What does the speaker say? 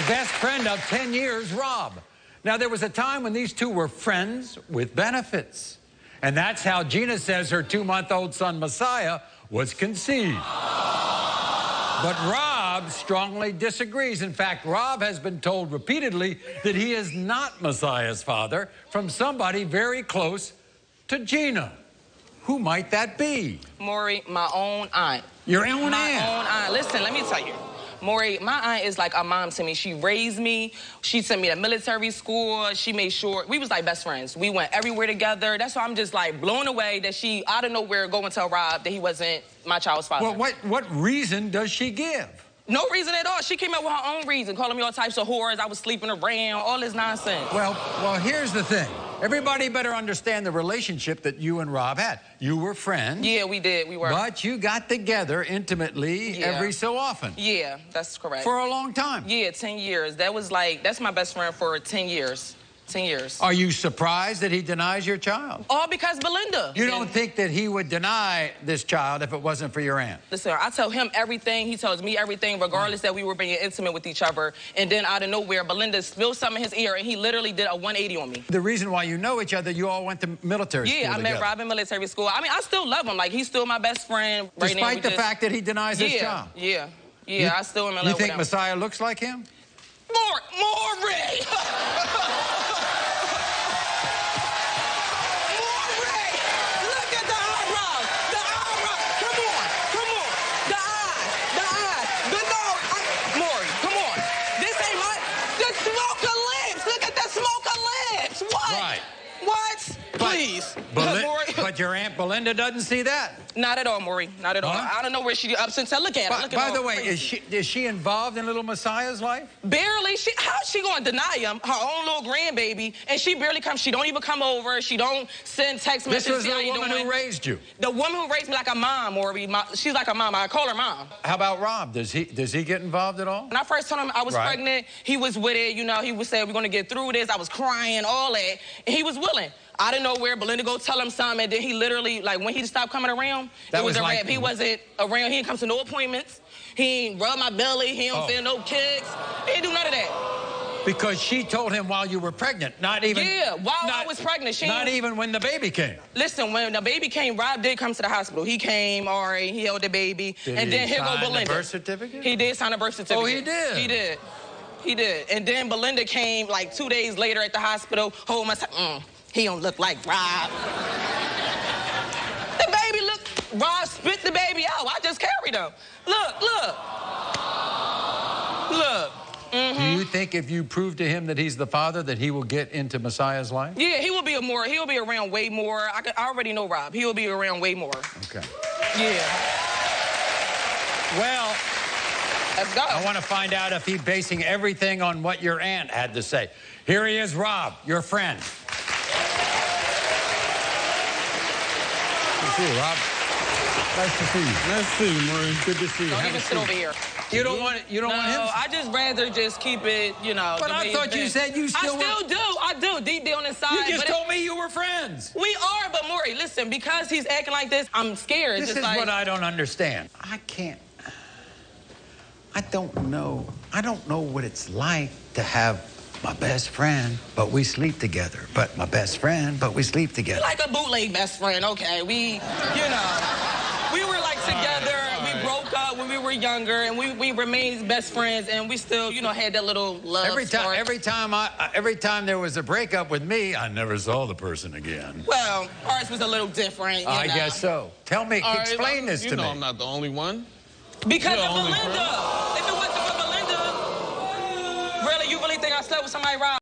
best friend of 10 years, Rob. Now, there was a time when these two were friends with benefits. And that's how Gina says her 2-month-old son, Messiah, was conceived. But Rob strongly disagrees. In fact, Rob has been told repeatedly that he is not Messiah's father from somebody very close to Gina. Who might that be? Maury, my own aunt. Your own aunt? My own aunt. Listen, let me tell you. Maury, my aunt is like a mom to me. She raised me. She sent me to military school. She made sure we was like best friends. We went everywhere together. That's why I'm just like blown away that she out of nowhere go and tell Rob that he wasn't my child's father. Well, what reason does she give? No reason at all. She came up with her own reason, calling me all types of whores. I was sleeping around, all this nonsense. Well, here's the thing. Everybody better understand the relationship that you and Rob had. You were friends. Yeah, we did. We were. But you got together intimately every so often. Yeah, that's correct. For a long time. Yeah, 10 years. That's my best friend for 10 years. 10 years. Are you surprised that he denies your child? All because Belinda. You don't think that he would deny this child if it wasn't for your aunt? Listen, I tell him everything. He tells me everything, regardless that we were being intimate with each other. And then out of nowhere, Belinda spilled something in his ear, and he literally did a 180 on me. The reason why you know each other, you all went to military school together. Yeah, I met Rob in military school. I mean, I still love him. Like, he's still my best friend. Despite the fact that he denies his child? Yeah, I still am in love with him. You think Messiah looks like him? Maury! Please. But your Aunt Belinda doesn't see that? Not at all, Maury. Not at all. I don't know where she ups and says, look at her. By the way, is she involved in little Messiah's life? Barely. How's she going to deny him, her own little grandbaby, and she barely comes. She don't even come over. She don't send text messages. This was the woman who raised you? The woman who raised me like a mom, Maury. She's like a mom. I call her mom. How about Rob? Does he get involved at all? When I first told him I was pregnant, he was with it. You know, he would say, we're going to get through this. I was crying, all that. And he was willing. I didn't know where. Belinda go tell him something, and then he literally, like, when he stopped coming around, it was a wrap. He wasn't around. He didn't come to no appointments. He ain't rub my belly. He don't feel no kicks. He didn't do none of that. Because she told him while you were pregnant, not even... Yeah, while I was pregnant. Not even when the baby came. Listen, when the baby came, Rob did come to the hospital. He came, all right, he held the baby. And then here go Belinda. Did he sign the birth certificate? He did sign a birth certificate. Oh, he did? He did. He did. And then Belinda came, like, 2 days later at the hospital, holding my son. He don't look like Rob. The baby Rob spit the baby out. I just carried him. Look. Do you think if you prove to him that he's the father, that he will get into Messiah's life? Yeah, he'll be around way more. I already know Rob. He'll be around way more. Okay. Yeah. Well, let's go. I want to find out if he's basing everything on what your aunt had to say. Here he is, Rob, your friend. Good to see you, Rob. Nice to see you. Nice to see you, Maury. Good to see you. Don't even sit over here. You don't want him? No, I just rather just keep it, you know. But I thought you said you still I do, deep down inside. You just told me you were friends. We are, but Maury, listen, because he's acting like this, I'm scared. This is what I don't understand. I don't know what it's like to have my best friend, but we sleep together. But my best friend, but we sleep together. Like a bootleg best friend, okay. We were like together. We broke up when we were younger, and we remained best friends, and we still, had that little love. Every time there was a breakup with me, I never saw the person again. Well, ours was a little different. I guess so. Tell me, explain this to me. I'm not the only one. Because of Belinda. If it wasn't for Belinda, really, you really think I slept with somebody, Rob?